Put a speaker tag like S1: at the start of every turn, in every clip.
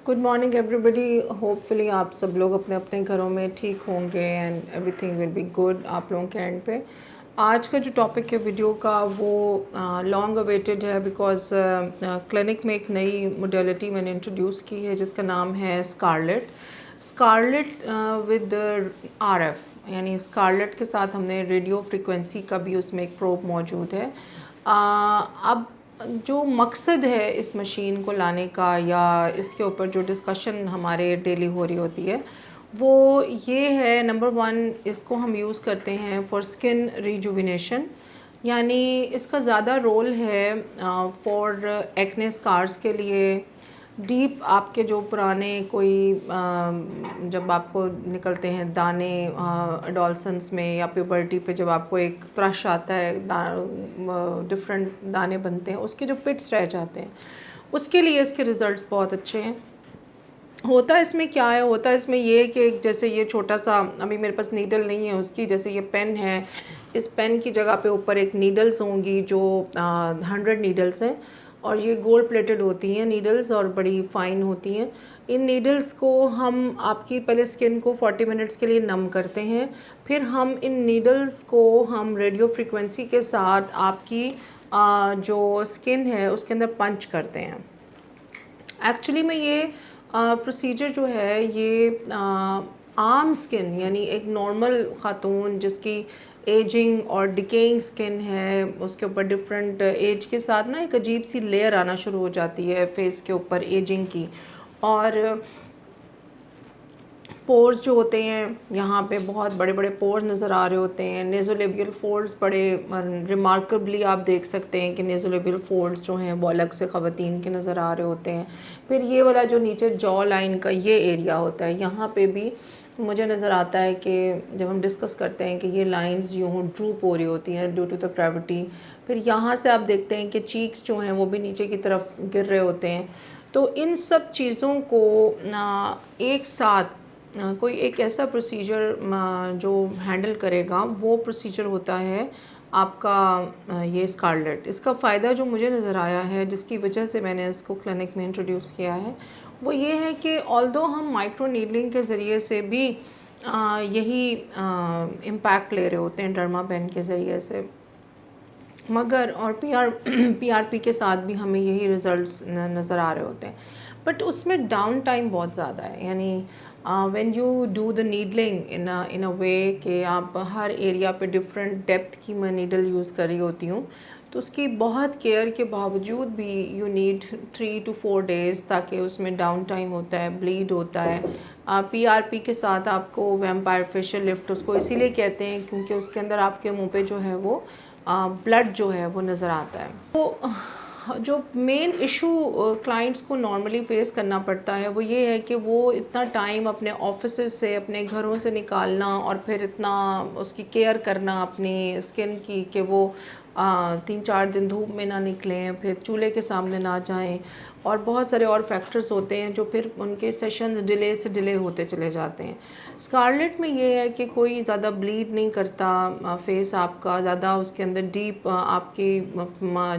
S1: Good morning everybody. Hopefully आप सब लोग अपने अपने घरों में ठीक होंगे and everything will be good आप लोगों के एंड पे। आज का जो टॉपिक है वीडियो का वो लॉन्ग अवेटेड है बिकॉज क्लिनिक में एक नई मोडेलिटी मैंने इंट्रोड्यूस की है जिसका नाम है स्कारलेट। स्कारलेट विद आरएफ, यानी स्कारलेट के साथ हमने रेडियो फ्रिक्वेंसी का भी उसमें एक प्रोब मौजूद है। अब जो मकसद है इस मशीन को लाने का या इसके ऊपर जो डिस्कशन हमारे डेली हो रही होती है वो ये है, नंबर वन, इसको हम यूज़ करते हैं फॉर स्किन रिजुविनेशन, यानी इसका ज़्यादा रोल है फॉर एक्ने स्कार्स के लिए। डीप आपके जो पुराने कोई जब आपको निकलते हैं दाने एडोलसेंस में या प्यूबर्टी पे, जब आपको एक त्रश आता है, डिफरेंट दाने बनते हैं, उसके जो पिट्स रह जाते हैं, उसके लिए इसके रिज़ल्ट्स बहुत अच्छे हैं। होता इसमें क्या है, होता इसमें ये कि जैसे ये छोटा सा, अभी मेरे पास नीडल नहीं है उसकी, जैसे ये पेन है, इस पेन की जगह पे ऊपर एक नीडल्स होंगी जो 100 नीडल्स हैं और ये गोल्ड प्लेटेड होती हैं नीडल्स और बड़ी फ़ाइन होती हैं। इन नीडल्स को हम आपकी पहले स्किन को 40 मिनट्स के लिए नम करते हैं, फिर हम इन नीडल्स को हम रेडियो फ्रिक्वेंसी के साथ आपकी जो स्किन है उसके अंदर पंच करते हैं। एक्चुअली में ये प्रोसीजर जो है ये आम स्किन, यानी एक नॉर्मल ख़ातून जिसकी एजिंग और डिकेइंग स्किन है, उसके ऊपर डिफरेंट एज के साथ ना एक अजीब सी लेयर आना शुरू हो जाती है फेस के ऊपर एजिंग की, और पोर्स जो होते हैं यहाँ पे बहुत बड़े बड़े पोर्स नज़र आ रहे होते हैं। नेज़ोलेबियल फोल्ड्स बड़े रिमार्केबली आप देख सकते हैं कि नेज़ोलेबियल फोल्ड्स जो हैं वो अलग से ख़वातीन के नज़र आ रहे होते हैं। फिर ये वाला जो नीचे जॉ लाइन का ये एरिया होता है, यहाँ पे भी मुझे नज़र आता है कि जब हम डिस्कस करते हैं कि ये लाइंस यूँ ड्रूप हो रही होती हैं ड्यू टू द ग्रेविटी। फिर यहाँ से आप देखते हैं कि चीक्स जो हैं वो भी नीचे की तरफ गिर रहे होते हैं। तो इन सब चीज़ों को एक साथ कोई एक ऐसा प्रोसीजर जो हैंडल करेगा, वो प्रोसीजर होता है आपका ये स्कारलेट। इसका फ़ायदा जो मुझे नज़र आया है, जिसकी वजह से मैंने इसको क्लिनिक में इंट्रोड्यूस किया है, वो ये है कि ऑल्दो हम माइक्रो नीडलिंग के ज़रिए से भी यही इम्पैक्ट ले रहे होते हैं डर्मा पेन के ज़रिए से, मगर और पीआरपी के साथ भी हमें यही रिज़ल्ट्स नज़र आ रहे होते हैं। बट उसमें डाउन टाइम बहुत ज़्यादा है, यानी when you do the needling in a way कि आप हर एरिया पे डिफरेंट डेप्थ की मैं नीडल यूज़ कर रही होती हूँ, तो उसकी बहुत केयर के बावजूद भी यू नीड 3 to 4 डेज़, ताकि उसमें डाउन टाइम होता है, ब्लीड होता है। पीआरपी के साथ आपको वैम्पायर फेशियल लिफ्ट उसको इसीलिए कहते हैं क्योंकि उसके अंदर आपके मुंह पे जो है वो ब्लड जो है वो नज़र आता है। तो जो मेन इशू क्लाइंट्स को नॉर्मली फेस करना पड़ता है वो ये है कि वो इतना टाइम अपने ऑफिस से, अपने घरों से निकालना और फिर इतना उसकी केयर करना अपनी स्किन की कि वो 3-4 दिन धूप में ना निकलें, फिर चूल्हे के सामने ना जाएं, और बहुत सारे और फैक्टर्स होते हैं जो फिर उनके सेशंस डिले से डिले होते चले जाते हैं। स्कारलेट में ये है कि कोई ज़्यादा ब्लीड नहीं करता फेस आपका, ज़्यादा उसके अंदर डीप आपकी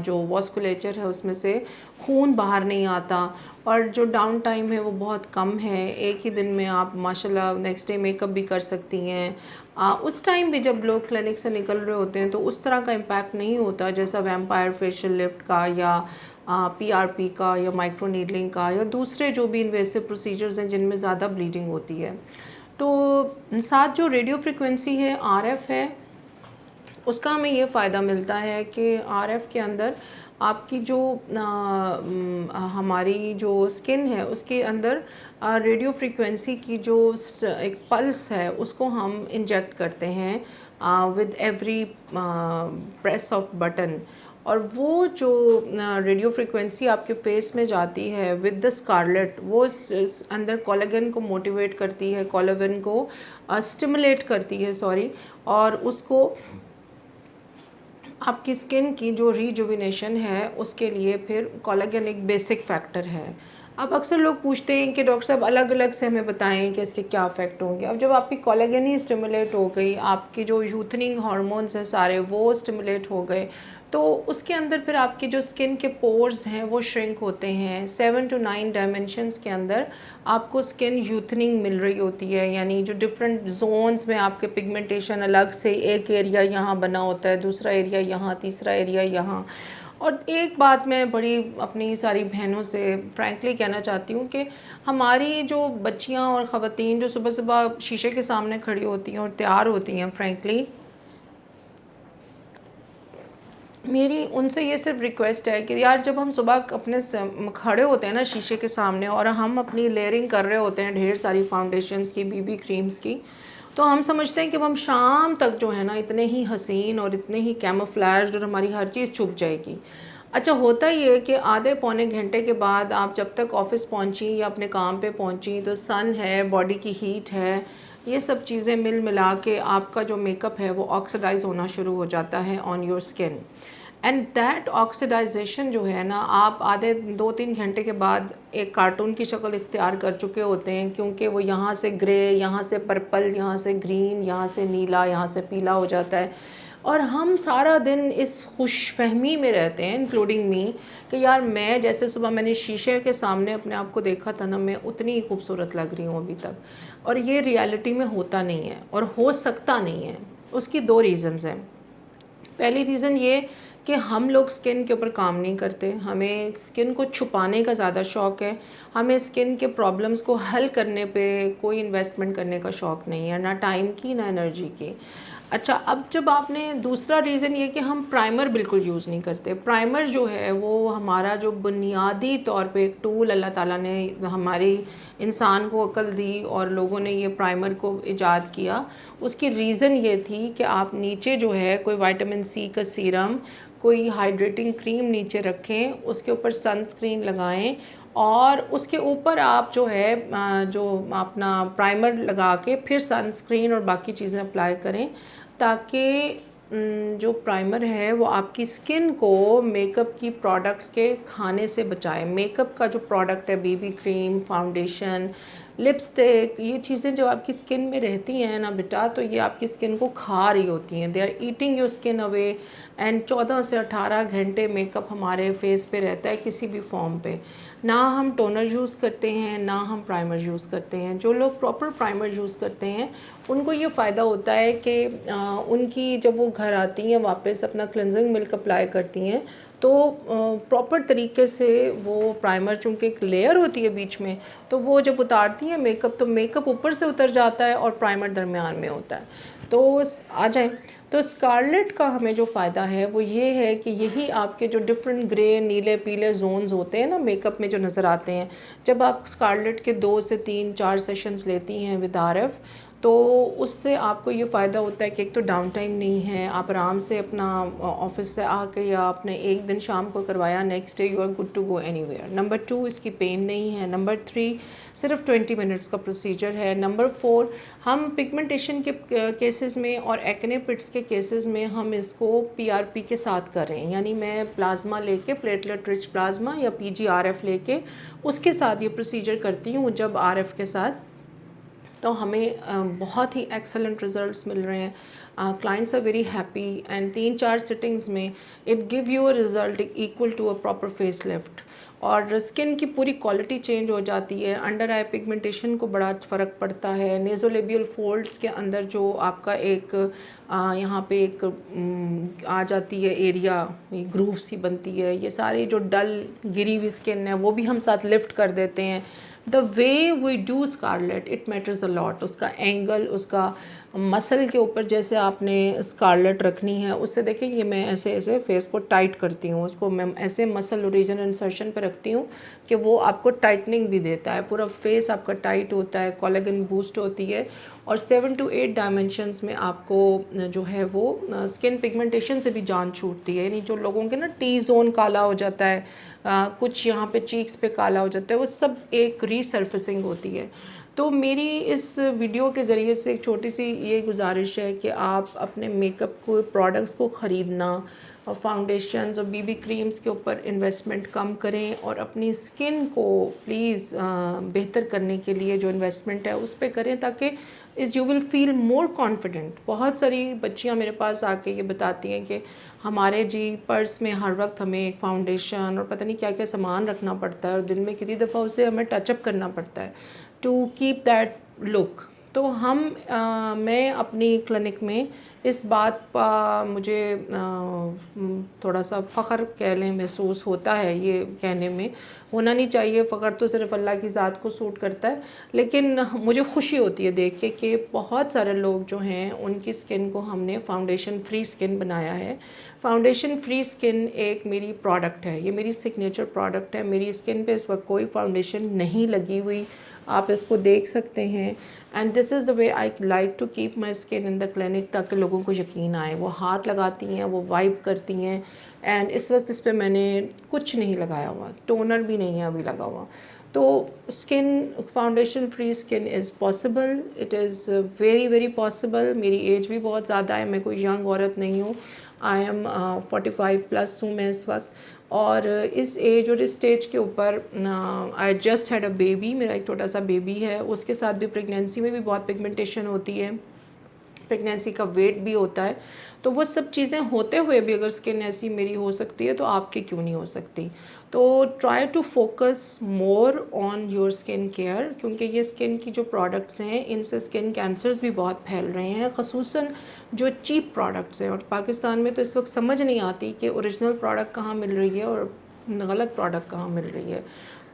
S1: जो वॉस्कुलेचर है उसमें से खून बाहर नहीं आता, और जो डाउन टाइम है वो बहुत कम है। एक ही दिन में आप माशाल्लाह नेक्स्ट डे मेकअप भी कर सकती हैं। उस टाइम भी जब लोग क्लिनिक से निकल रहे होते हैं तो उस तरह का इम्पैक्ट नहीं होता जैसा वैम्पायर फेशियल लिफ्ट का या पीआरपी का या माइक्रो नीडलिंग का या दूसरे जो भी इन्वेसिव प्रोसीजर्स हैं जिनमें ज़्यादा ब्लीडिंग होती है। तो साथ जो रेडियो फ्रिक्वेंसी है, आरएफ है, उसका हमें ये फ़ायदा मिलता है कि आरएफ के अंदर आपकी जो हमारी जो स्किन है उसके अंदर रेडियो फ्रिक्वेंसी की जो एक पल्स है उसको हम इंजेक्ट करते हैं with every press off button, और वो जो रेडियो फ्रिक्वेंसी आपके फेस में जाती है विद द स्कारलेट, वो अंदर कोलेजन को मोटिवेट करती है, कोलेजन को स्टिमुलेट करती है, सॉरी, और उसको आपकी स्किन की जो रिजुविनेशन है उसके लिए, फिर कोलेजन एक बेसिक फैक्टर है। अब अक्सर लोग पूछते हैं कि डॉक्टर साहब अलग अलग से हमें बताएं कि इसके क्या इफ़ेक्ट होंगे। अब जब आपकी कोलेजन ही स्टिमुलेट हो गई, आपकी जो यूथनिंग हार्मोन्स हैं सारे वो स्टिमुलेट हो गए, तो उसके अंदर फिर आपकी जो स्किन के पोर्स हैं वो श्रिंक होते हैं। 7 to 9 डायमेंशंस के अंदर आपको स्किन यूथनिंग मिल रही होती है, यानी जो डिफरेंट जोन्स में आपके पिगमेंटेशन अलग से, एक एरिया यहाँ बना होता है, दूसरा एरिया यहाँ, तीसरा एरिया यहाँ। और एक बात मैं बड़ी अपनी सारी बहनों से फ्रैंकली कहना चाहती हूँ कि हमारी जो बच्चियाँ और ख़वातीन जो सुबह सुबह शीशे के सामने खड़ी होती हैं और तैयार होती हैं, फ्रैंकली मेरी उनसे ये सिर्फ रिक्वेस्ट है कि यार जब हम सुबह अपने खड़े होते हैं ना शीशे के सामने और हम अपनी लेयरिंग कर रहे होते हैं ढेर सारी फाउंडेशंस की, बीबी क्रीम्स की, तो हम समझते हैं कि हम शाम तक जो है ना इतने ही हसीन और इतने ही कैमोफ्लैज्ड और हमारी हर चीज़ छुप जाएगी। अच्छा, होता ये है कि आधे पौने घंटे के बाद आप जब तक ऑफ़िस पहुंची या अपने काम पे पहुंची तो सन है, बॉडी की हीट है, ये सब चीज़ें मिल मिला के आपका जो मेकअप है वो ऑक्सीडाइज होना शुरू हो जाता है on your skin. And that oxidisation जो है ना, आप आधे 2-3 घंटे के बाद एक कार्टून की शक्ल इख्तियार कर चुके होते हैं, क्योंकि वो यहाँ से ग्रे, यहाँ से पर्पल, यहाँ से ग्रीन, यहाँ से नीला, यहाँ से पीला हो जाता है। और हम सारा दिन इस खुशफहमी में रहते हैं, इंक्लूडिंग मी, कि यार मैं जैसे सुबह मैंने शीशे के सामने अपने आप को देखा था ना, मैं उतनी ही खूबसूरत लग रही हूँ अभी तक। और ये रियलिटी में होता नहीं है और हो सकता नहीं है। उसकी 2 रीज़न्स हैं। पहली रीज़न ये कि हम लोग स्किन के ऊपर काम नहीं करते, हमें स्किन को छुपाने का ज़्यादा शौक़ है, हमें स्किन के प्रॉब्लम्स को हल करने पे कोई इन्वेस्टमेंट करने का शौक़ नहीं है, ना टाइम की ना एनर्जी की। अच्छा, अब जब आपने दूसरा रीज़न ये कि हम प्राइमर बिल्कुल यूज़ नहीं करते। प्राइमर जो है वो हमारा जो बुनियादी तौर पे एक टूल अल्लाह ताला ने हमारी इंसान को अक्ल दी और लोगों ने ये प्राइमर को ईजाद किया। उसकी रीज़न ये थी कि आप नीचे जो है कोई विटामिन सी का सीरम, कोई हाइड्रेटिंग क्रीम नीचे रखें, उसके ऊपर सनस्क्रीन लगाएं और उसके ऊपर आप जो है जो अपना प्राइमर लगा के फिर सनस्क्रीन और बाकी चीज़ें अप्लाई करें, ताकि जो प्राइमर है वो आपकी स्किन को मेकअप की प्रोडक्ट्स के खाने से बचाए। मेकअप का जो प्रोडक्ट है, बीबी क्रीम, फाउंडेशन, लिपस्टिक, ये चीज़ें जो आपकी स्किन में रहती हैं ना बेटा, तो ये आपकी स्किन को खा रही होती हैं। They are eating your skin away. And 14 से 18 घंटे मेकअप हमारे फेस पे रहता है किसी भी फॉर्म पे। ना हम टोनर यूज़ करते हैं, ना हम प्राइमर यूज़ करते हैं। जो लोग प्रॉपर प्राइमर यूज़ करते हैं उनको ये फ़ायदा होता है कि उनकी जब वो घर आती हैं वापस अपना क्लेंजिंग मिल्क अप्लाई करती हैं तो प्रॉपर तरीके से वो प्राइमर, चूँकि एक लेयर होती है बीच में, तो वो जब उतारती हैं मेकअप तो मेकअप ऊपर से उतर जाता है और प्राइमर दरमियान में होता है। तो आ जाए तो स्कारलेट का हमें जो फ़ायदा है वो ये है कि यही आपके जो डिफरेंट ग्रे, नीले, पीले जोन्स होते हैं ना मेकअप में जो नज़र आते हैं, जब आप स्कारलेट के 2 से 3-4 सेशंस लेती हैं विद आरएफ, तो उससे आपको ये फ़ायदा होता है कि एक तो डाउन टाइम नहीं है, आप आराम से अपना ऑफिस से आके या आपने एक दिन शाम को करवाया, next day you are good to go anywhere. Number 2, इसकी पेन नहीं है। नंबर 3, सिर्फ 20 मिनट्स का प्रोसीजर है। नंबर 4, हम पिगमेंटेशन के केसेस में और एक्ने पिट्स के केसेस में हम इसको पीआरपी के साथ कर रहे हैं, यानी मैं प्लाज्मा लेके, प्लेटलेट रिच प्लाज्मा या पीजीआरएफ लेके उसके साथ ये प्रोसीजर करती हूँ जब आरएफ के साथ, तो हमें बहुत ही एक्सेलेंट रिजल्ट्स मिल रहे हैं। Clients are very happy and 3-4 sittings में it give you a result equal to a proper face lift और स्किन की पूरी क्वालिटी चेंज हो जाती है। अंडर आई पिगमेंटेशन को बड़ा फ़र्क पड़ता है। नेज़ोलेबियल फोल्ड्स के अंदर जो आपका एक यहाँ पे एक आ जाती है एरिया, ग्रूव सी बनती है, ये सारी जो डल गिरी हुई स्किन है वो भी हम साथ लिफ्ट कर देते हैं। The way we do scarlet it matters a lot. उसका एंगल, उसका मसल के ऊपर जैसे आपने स्कारलेट रखनी है, उससे देखिए ये मैं ऐसे ऐसे फेस को टाइट करती हूँ, उसको मैं ऐसे मसल ओरिजिन इंसर्शन पे रखती हूँ कि वो आपको टाइटनिंग भी देता है, पूरा फेस आपका टाइट होता है, कोलेजन बूस्ट होती है और 7 to 8 डायमेंशंस में आपको जो है वो स्किन पिगमेंटेशन से भी जान छूटती है। यानी जो लोगों के ना टी जोन काला हो जाता है, कुछ यहाँ पे चीक्स पे काला हो जाता है, वो सब एक रीसर्फेसिंग होती है। तो मेरी इस वीडियो के ज़रिए से एक छोटी सी ये गुजारिश है कि आप अपने मेकअप को प्रोडक्ट्स को ख़रीदना और फाउंडेशंस और बीबी क्रीम्स के ऊपर इन्वेस्टमेंट कम करें और अपनी स्किन को प्लीज़ बेहतर करने के लिए जो इन्वेस्टमेंट है उस पर करें, ताकि इस you will feel more confident. बहुत सारी बच्चियां मेरे पास आके ये बताती हैं कि हमारे जी पर्स में हर वक्त हमें फाउंडेशन और पता नहीं क्या क्या सामान रखना पड़ता है और दिन में कितनी दफ़ा उसे हमें टचअप करना पड़ता है टू कीप दैट लुक। तो मैं अपनी क्लिनिक में इस बात का मुझे थोड़ा सा फ़ख्र कह लें महसूस होता है, ये कहने में होना नहीं चाहिए, फ़ख्र तो सिर्फ़ अल्लाह की ज़ात को सूट करता है, लेकिन मुझे खुशी होती है देख के कि बहुत सारे लोग जो हैं उनकी स्किन को हमने फाउंडेशन फ्री स्किन बनाया है। फाउंडेशन फ्री स्किन एक मेरी प्रोडक्ट है, ये मेरी सिग्नेचर प्रोडक्ट है। मेरी स्किन पे इस वक्त कोई फाउंडेशन नहीं लगी हुई, आप इसको देख सकते हैं। And this is the way I like to keep my skin in the clinic, ताकि लोगों को यकीन आए। वो हाथ लगाती हैं, वो वाइप करती हैं। एंड इस वक्त इस पर मैंने कुछ नहीं लगाया हुआ, टोनर भी नहीं है अभी लगा हुआ। तो skin foundation free skin is possible, it is very very possible. मेरी एज भी बहुत ज़्यादा है, मैं कोई यंग औरत नहीं हूँ। आई एम 45+ हूँ मैं इस वक्त, और इस एज और इस स्टेज के ऊपर I just had a baby, मेरा एक छोटा सा बेबी है। उसके साथ भी प्रेगनेंसी में भी बहुत पिगमेंटेशन होती है, प्रेगनेंसी का वेट भी होता है। तो वो सब चीज़ें होते हुए भी अगर स्किन ऐसी मेरी हो सकती है तो आपकी क्यों नहीं हो सकती। तो try to focus more on your skin care, क्योंकि ये स्किन की जो प्रोडक्ट्स हैं इनसे स्किन कैंसर्स भी बहुत फैल रहे हैं, ख़ुसूसन जो चीप प्रोडक्ट्स हैं। और पाकिस्तान में तो इस वक्त समझ नहीं आती कि ओरिजिनल प्रोडक्ट कहाँ मिल रही है और गलत प्रोडक्ट कहाँ मिल रही है।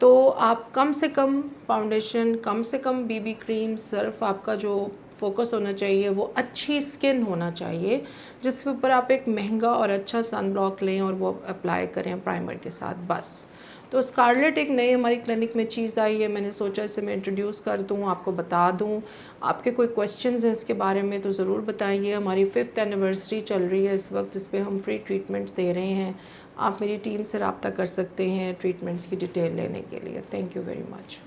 S1: तो आप कम से कम फाउंडेशन, कम से कम बीबी क्रीम, सिर्फ आपका जो फोकस होना चाहिए वो अच्छी स्किन होना चाहिए, जिसके ऊपर आप एक महंगा और अच्छा सन ब्लॉक लें और वो अप्लाई करें प्राइमर के साथ, बस। तो स्कारलेट एक नई हमारी क्लिनिक में चीज़ आई है, मैंने सोचा इसे मैं इंट्रोड्यूस कर दूं, आपको बता दूं। आपके कोई क्वेश्चंस हैं इसके बारे में तो ज़रूर बताइए। हमारी 5th एनिवर्सरी चल रही है इस वक्त, जिस पे हम फ्री ट्रीटमेंट दे रहे हैं। आप मेरी टीम से रब्ता कर सकते हैं ट्रीटमेंट्स की डिटेल लेने के लिए। Thank you very much.